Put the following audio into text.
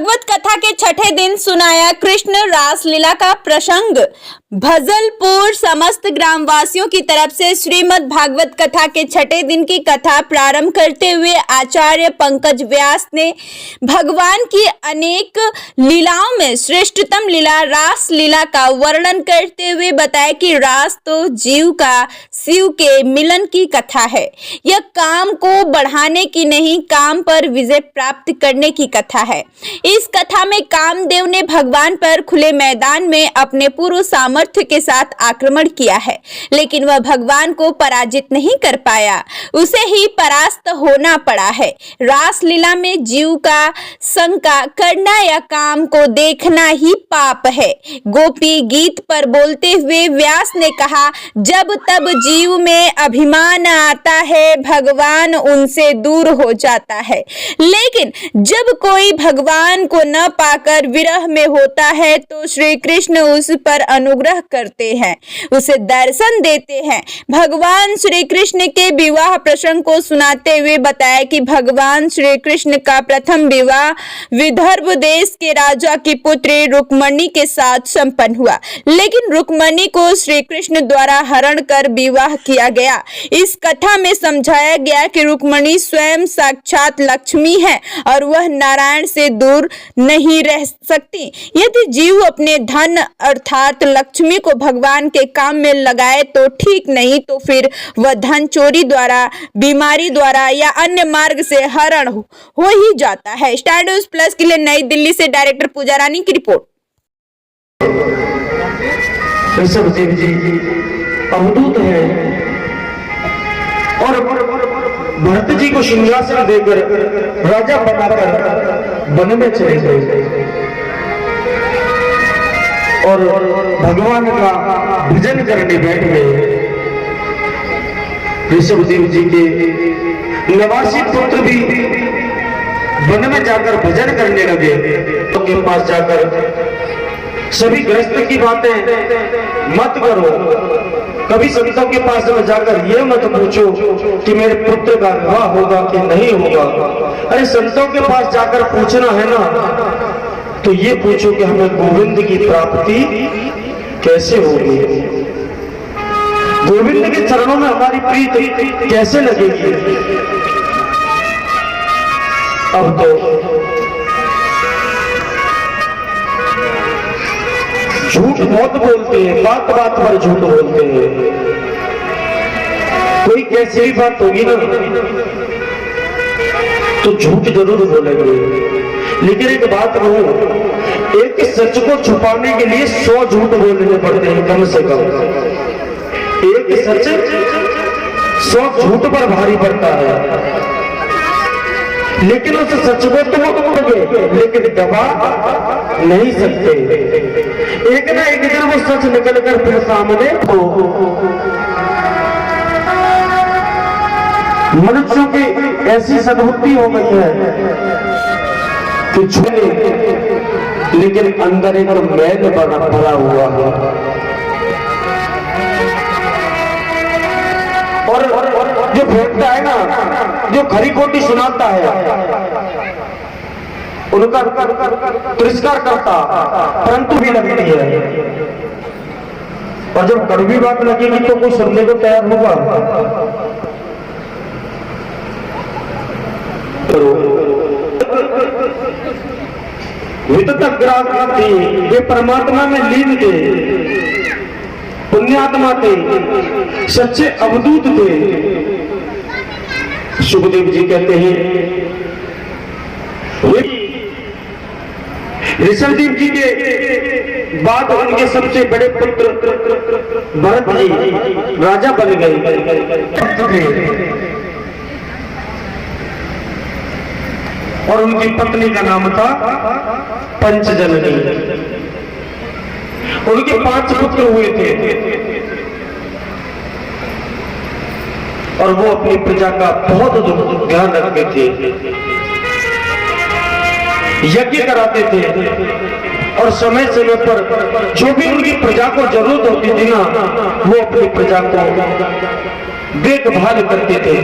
भागवत कथा के छठे दिन सुनाया कृष्ण रासलीला का प्रसंग। भजलपुर समस्त ग्रामवासियों की तरफ से श्रीमद् भागवत कथा के छठे दिन की कथा प्रारंभ करते हुए आचार्य पंकज व्यास ने भगवान की अनेक लीलाओं में श्रेष्ठतम लीला रास लीला का वर्णन करते हुए बताया कि रास तो जीव का शिव के मिलन की कथा है। यह काम को बढ़ाने की नहीं, काम पर विजय प्राप्त करने की कथा है। इस कथा में कामदेव ने भगवान पर खुले मैदान में अपने पूर्ण सामर्थ्य के साथ आक्रमण किया है, लेकिन वह भगवान को पराजित नहीं कर पाया, उसे ही परास्त होना पड़ा है। रासलीला में जीव का शंका करना या काम को देखना ही पाप है। गोपी गीत पर बोलते हुए व्यास ने कहा, जब तब जीव में अभिमान आता है, भगवान उनसे दूर हो जाता है, लेकिन जब कोई भगवान को न पाकर विरह में होता है तो श्री कृष्ण उस पर अनुग्रह करते हैं, उसे दर्शन देते हैं। भगवान श्री कृष्ण के विवाह प्रसंग को सुनाते हुए बताया कि भगवान श्री कृष्ण का प्रथम विवाह विदर्भ देश के राजा की पुत्री रुक्मणी के साथ संपन्न हुआ, लेकिन रुक्मणी को श्री कृष्ण द्वारा हरण कर विवाह किया गया। इस कथा में समझाया गया कि रुक्मणी स्वयं साक्षात लक्ष्मी है और वह नारायण से दूर नहीं रह सकती। यदि जीव अपने धन अर्थात लक्ष्मी को भगवान के काम में लगाए तो ठीक, नहीं तो फिर वह धन चोरी द्वारा, बीमारी द्वारा या अन्य मार्ग से हरण हो ही जाता है। स्टार न्यूज़ प्लस के लिए नई दिल्ली से डायरेक्टर पूजा रानी की रिपोर्ट। ऋषभदेव जी अवधूत है और भरत जी को सिंहासन देकर राजा बनाकर वन में चले गए और भगवान का भजन करने बैठ गए। ऋषभदेव जी के नवासी पुत्र भी वन में जाकर भजन करने लगे। उनके पास जाकर सभी गृहस्थ की बातें मत करो, कभी संतों के पास में जाकर ये मत पूछो कि मेरे पुत्र का विवाह होगा कि नहीं होगा। अरे संतों के पास जाकर पूछना है ना, तो ये पूछो कि हमें गोविंद की प्राप्ति कैसे होगी, गोविंद के चरणों में हमारी प्रीति कैसे लगेगी। अब तो झूठ बहुत बोलते हैं, बात बात पर झूठ बोलते हैं। कोई कैसी भी बात होगी ना तो झूठ जरूर बोलेंगे, लेकिन एक बात कहूं, एक सच को छुपाने के लिए 100 झूठ बोलने पड़ते हैं कम से कम। एक सच 100 झूठ पर भारी पड़ता है, लेकिन उस सच को तो वो बोलोगे लेकिन दबा नहीं सकते। एक ना एक दिन वो सच निकल कर फिर सामने हो। मनुष्यों की ऐसी सद्बुद्धि हो गई है कि झूठे लेकिन अंदर एक मैल भरा हुआ है। और जो फेंकता है ना, जो खरी खोटी सुनाता है, उनका तिरस्कार करता परंतु भी लगती है, और जब कड़वी बात लगेगी तो कोई सुनने को तैयार होगा। विततग्राही वे परमात्मा में लीन थे, पुण्यात्मा थे, सच्चे अवधूत थे। सुखदेव जी कहते हैं, ऋषभदेव जी के बाद उनके सबसे बड़े पुत्र भरत जी राजा बन गए और उनकी पत्नी का नाम था पंचजननी। उनके 5 पुत्र हुए थे और वो अपनी प्रजा का बहुत ध्यान रखते थे, यज्ञ कराते थे और समय समय पर जो भी उनकी प्रजा को जरूरत होती थी ना, वो अपनी प्रजा को देखभाल करते थे।